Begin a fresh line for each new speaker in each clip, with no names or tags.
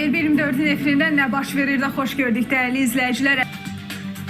İsrail 24'ün efirindən nə baş verir də xoş gördük dəyərli izləyicilər.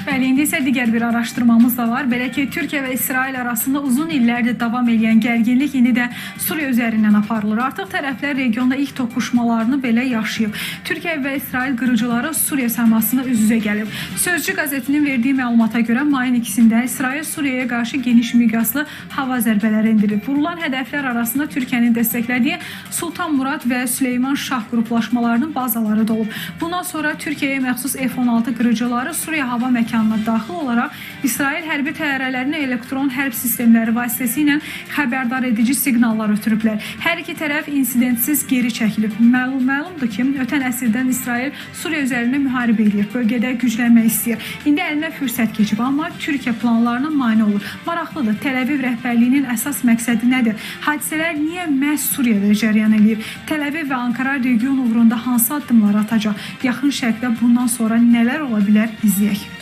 Bəli, indi isə digər bir araşdırmamız da var. Belə ki, Türkiyə və İsrail arasında uzun illərdir davam edən gərginlik indi də Suriya üzərindən aparılır. Artıq tərəflər regionda ilk toqquşmalarını belə yaşayıb. Türkiyə və İsrail qırıcıları Suriya səmasında üz-üzə gəlib. Sözcü qəzetinin verdiyi məlumata görə mayın 2-də İsrail Suriyaya qarşı geniş miqyaslı hava zərbələri endirib. Vurulan hədəflər arasında Türkiyənin dəstəklədiyi Sultan Murad və Süleyman Şah qruplaşmalarının bazaları da olub. Bundan sonra Türkiyəyə məxsus F-16 qırıcıları Suriya hava məkanlarına daxil olaraq İsrail hərbi təyyarələrini elektron hərb sistemləri vasitəsilə xəbərdar edici siqnallar ötürüblər. Hər iki tərəf insidentsiz geri çəkilib. Məlumdur ki, ötən əsrdən İsrail Suriya üzərində müharibə edir, bölgədə güclənmək istəyir. İndi əlinə fürsət keçib, amma Türkiyə planlarına mane olur. Maraqlıdır, Təl-Əviv rəhbərliyinin əsas məqsədi nədir? Hadisələr niyə məhz Suriyada cərəyan edir? Təl-Əviv və Ankara region uğrunda hansı addımlar atacaq? Yaxın Şərqdə bundan sonra nələr ola bilər? İzləyək.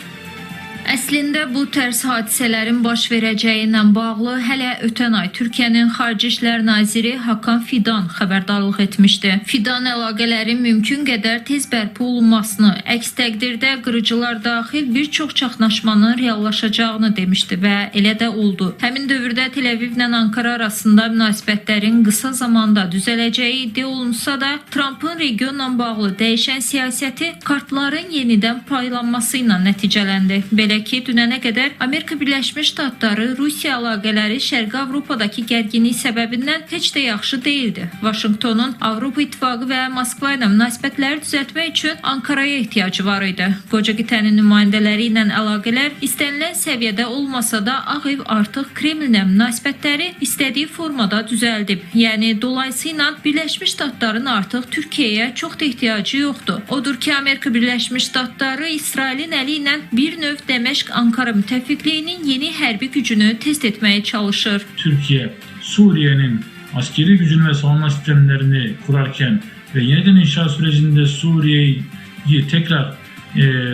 Əslində bu tərs hadisələrin baş verəcəyi ilə bağlı hələ ötən ay Türkiyənin Xarici İşlər Naziri Hakan Fidan xəbərdarlıq etmişdi. Fidan əlaqələrin mümkün qədər tez bərpa olunmasını, əks təqdirdə qırıcılar daxil bir çox çaxnaşmanın reallaşacağını demişdi və elə də oldu. Həmin dövrdə Tel-Əvivlə Ankara arasında münasibətlərin qısa zamanda düzələcəyi iddia olunsa da, Trumpın regionla bağlı dəyişən siyasəti kartların yenidən paylanması ilə nəticələndi. Belə ki, dünənə qədər Amerika Birləşmiş Ştatları Rusiya əlaqələri Şərqi Avropadakı gərginlik səbəbindən heç də yaxşı deyildi. Vaşinqtonun Avropa İttifaqı və Moskva ilə münasibətləri düzəltmək üçün Ankaraya ehtiyacı var idi. Qoca qitənin nümayəndələri ilə əlaqələr istənilən səviyyədə olmasa da, Ağ Ev artıq Kremllə münasibətləri istədiyi formada düzəldib. Yəni, dolayısıyla Birləşmiş Ştatların artıq Türkiyəyə çox da ehtiyacı yoxdur. Odur ki, Amerika Birləşmiş Ştatları İsrailin əli ilə bir növ Dəməşq-Ankara müttəfiqliyinin yeni hərbi gücünü test etməyə çalışır.
Türkiye, Suriye'nin askeri gücünü ve savunma sistemlerini kurarken ve yeniden inşa sürecinde Suriye'yi tekrar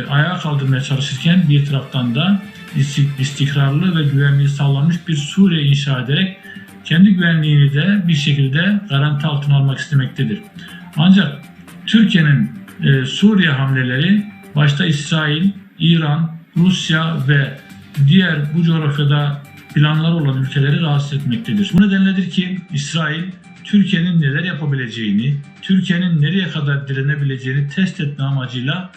ayağa kaldırmaya çalışırken bir taraftan da istikrarlı ve güvenliği sağlanmış bir Suriye inşa ederek kendi güvenliğini de bir şekilde garanti altına almak istemektedir. Ancak Türkiye'nin Suriye hamleleri başta İsrail, İran, Rusya ve diğer bu coğrafyada planları olan ülkeleri rahatsız etmektedir. Bu nedenledir ki İsrail, Türkiye'nin neler yapabileceğini, Türkiye'nin nereye kadar direnebileceğini test etme amacıyla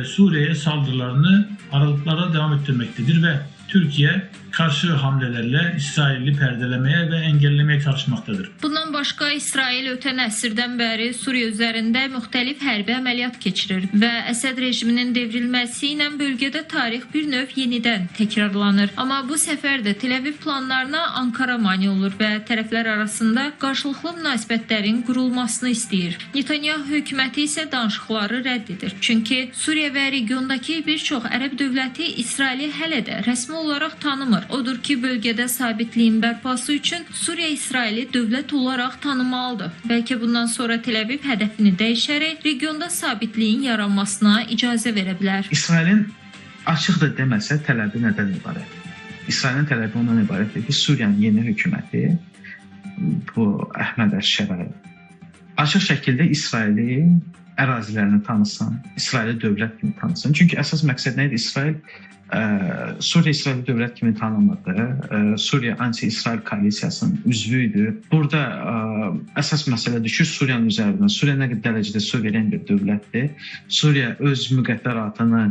Suriye'ye saldırılarını aralıklarla devam ettirmektedir ve Türkiye karşı hamlelerle İsrail'i perdelemeye ve engellemeye çalışmaktadır.
Bundan başqa İsrail ötən əsrdən bəri Suriya üzərində müxtəlif hərbi əməliyyat keçirir və Əsəd rejiminin devrilməsi ilə bölgədə tarix bir növ yenidən təkrarlanır. Amma bu səfər də Tel-Əviv planlarına Ankara mane olur və tərəflər arasında qarşılıqlı münasibətlərin qurulmasını istəyir. Netanyahu hökuməti isə danışıqları rədd edir. Çünki Suriya və regiondakı bir çox ərəb dövləti İsraili hələ də rəsmi olaraq tanımır. Odur ki, bölgədə sabitliyin bərpası üçün Suriya İsraili dövlət olaraq tanımalıdır. Bəlkə bundan sonra Tel-Əviv hədəfini dəyişərək regionda sabitliyin yaranmasına icazə verə bilər.
İsrailin açıq da deməsə tələbi nədən ibarət? İsrailin tələbi ondan ibarətdir ki, Suriyanın yeni hökuməti, bu Əhməd Əş-Şərəli, açıq şəkildə İsraili ərazilərini tanısın, İsraili dövlət kimi tanısın. Çünki əsas məqsəd nə idi? Suriya İsrail dövlət kimi tanımırdı. Suriya anti-İsrail koalisiyasının üzvü idi. Burada əsas məsələdir ki, Suriyanın üzərindən, Suriya nə qədər dərəcədə suveren bir dövlətdir. Suriya öz müqəddəratını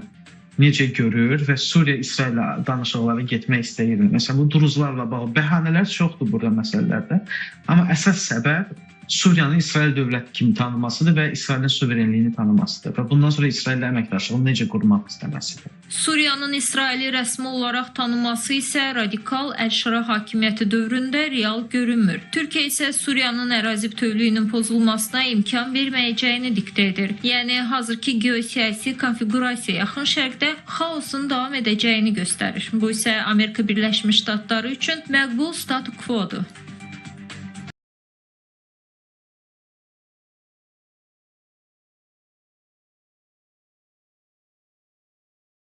necə görür və Suriya İsraillə danışıqlara getmək istəyir. Məsələn, bu druzlarla bağlı bəhanələr çoxdur burada məsələlərdə. Amma əsas səbəb Suriyanın İsrail dövləti kimi tanınmasıdır və İsrailin suverenliyini tanımasıdır və bundan sonra İsraillə əməkdaşlığı necə qurmaq istəməsidir.
Suriyanın İsraili rəsmi olaraq tanınması isə radikal Əl-Şara hakimiyyəti dövründə real görünmür. Türkiyə isə Suriyanın ərazi bütövlüyünün pozulmasına imkan verməyəcəyini diktə edir. Yəni, hazırki geosiyasi konfigurasiya yaxın şərqdə xaosun davam edəcəyini göstərir. Bu isə Amerika Birləşmiş Ştatları üçün məqbul statu quodur.